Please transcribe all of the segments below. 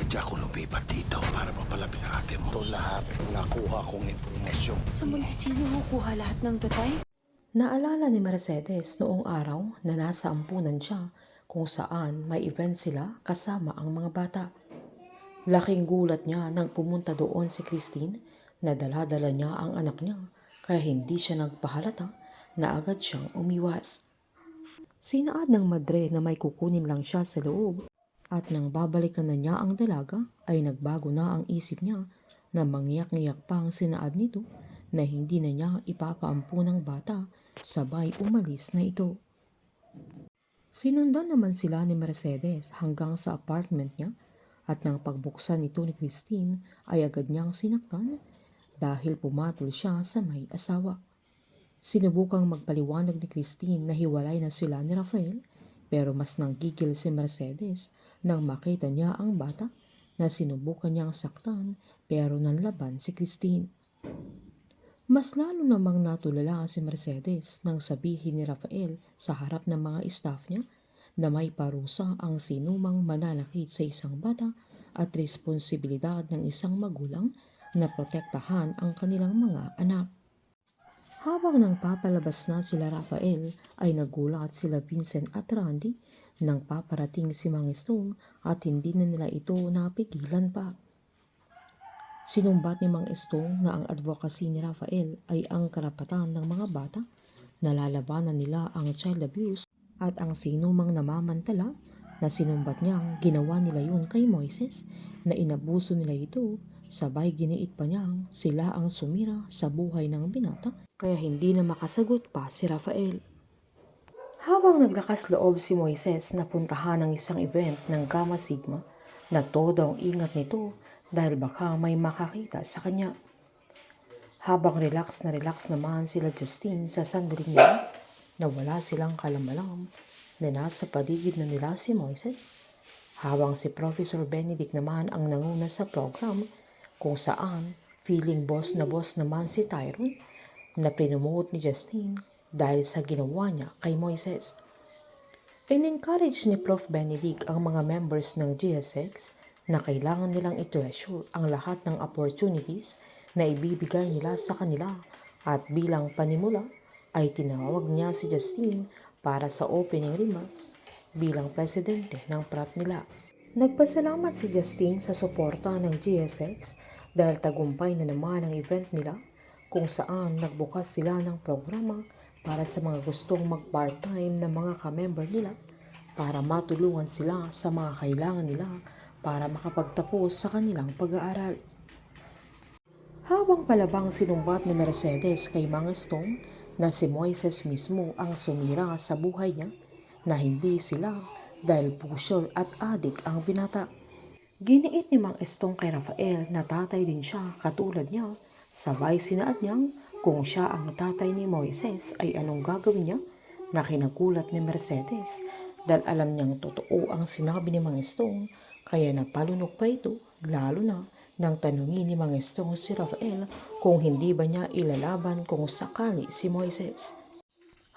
Sinadya ko lumipat dito para mapalapit sa ate mo. Ito lahat nakuha kong impormasyon. Sa Montesino kukuha lahat ng tatay? Naalala ni Mercedes noong araw na nasa ampunan siya kung saan may event sila kasama ang mga bata. Laking gulat niya nang pumunta doon si Christine na dala-dala niya ang anak niya kaya hindi siya nagpahalata na agad siyang umiwas. Sinaad ng madre na may kukunin lang siya sa loob at nang babalikan na niya ang dalaga ay nagbago na ang isip niya na mangyak-ngyak pa ang sinaad nito na hindi na niya ipapaampu ng bata sabay umalis na ito. Sinundan naman sila ni Mercedes hanggang sa apartment niya at nang pagbuksan nito ni Christine ay agad niyang sinaktan dahil pumatol siya sa may asawa. Sinubukang magpaliwanag ni Christine na hiwalay na sila ni Rafael pero mas nanggigil si Mercedes nang makita niya ang bata na sinubukan niyang saktan pero nanlaban si Christine. Mas lalo namang natulala si Mercedes nang sabihin ni Rafael sa harap ng mga staff niya na may parusa ang sinumang mananakit sa isang bata at responsibilidad ng isang magulang na protektahan ang kanilang mga anak. Habang nang papalabas na sila Rafael ay nagulat sila Vincent at Randy nang paparating si Mang Estong at hindi na nila ito napigilan pa. Sinumbat ni Mang Estong na ang advocacy ni Rafael ay ang karapatan ng mga bata na lalabanan nila ang child abuse at ang sinumang namamantala na sinumbat niyang ginawa nila yun kay Moises na inabuso nila ito sabay giniit pa niyang sila ang sumira sa buhay ng binata kaya hindi na makasagot pa si Rafael. Habang naglakas loob si Moises na puntahan ang isang event ng Gamma Sigma na todo ang ingat nito dahil baka may makakita sa kanya. Habang relax naman sila Justine sa sandaling yun na wala silang kalamalam na nasa paligid na nila si Moises, habang si Professor Benedict naman ang nanguna sa program kung saan feeling boss naman si Tyrone na pinomote ni Justine dahil sa ginawa niya kay Moises. In-encourage ni Prof. Benedict ang mga members ng GSX na kailangan nilang i-treasure ang lahat ng opportunities na ibibigay nila sa kanila at bilang panimula ay tinawag niya si Justine para sa opening remarks bilang presidente ng frat nila. Nagpasalamat si Justine sa suporta ng GSX dahil tagumpay na naman ang event nila kung saan nagbukas sila ng programa para sa mga gustong mag-part-time na mga ka-member nila para matulungan sila sa mga kailangan nila para makapagtapos sa kanilang pag-aaral. Habang palabang sinumbat ni Mercedes kay Mang Estong na si Moises mismo ang sumira sa buhay niya na hindi sila dahil pusher at adik ang binata. Giniit ni Mang Estong kay Rafael na tatay din siya katulad niya, sabay sinaad niyang kung siya ang tatay ni Moises ay anong gagawin niya na kinagulat ni Mercedes dahil alam niyang totoo ang sinabi ni Mang Estong kaya napalunok pa ito lalo na nang tanungin ni Mang Estong si Rafael kung hindi ba niya ilalaban kung sakali si Moises.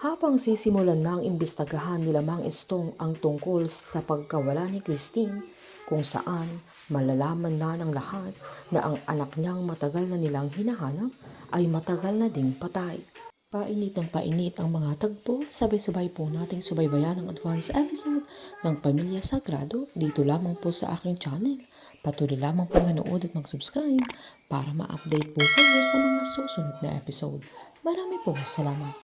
Habang sisimulan na ang imbestagahan nila Mang Estong ang tungkol sa pagkawala ni Christine kung saan malalaman na ng lahat na ang anak niyang matagal na nilang hinahanap ay matagal na ding patay. Painit ng painit ang mga tagpo, sabay-sabay po nating subaybayan ang advance episode ng Pamilya Sagrado dito lamang po sa aking channel. Patuloy lamang po manood at mag-subscribe para ma-update po kayo sa mga susunod na episode. Marami po salamat.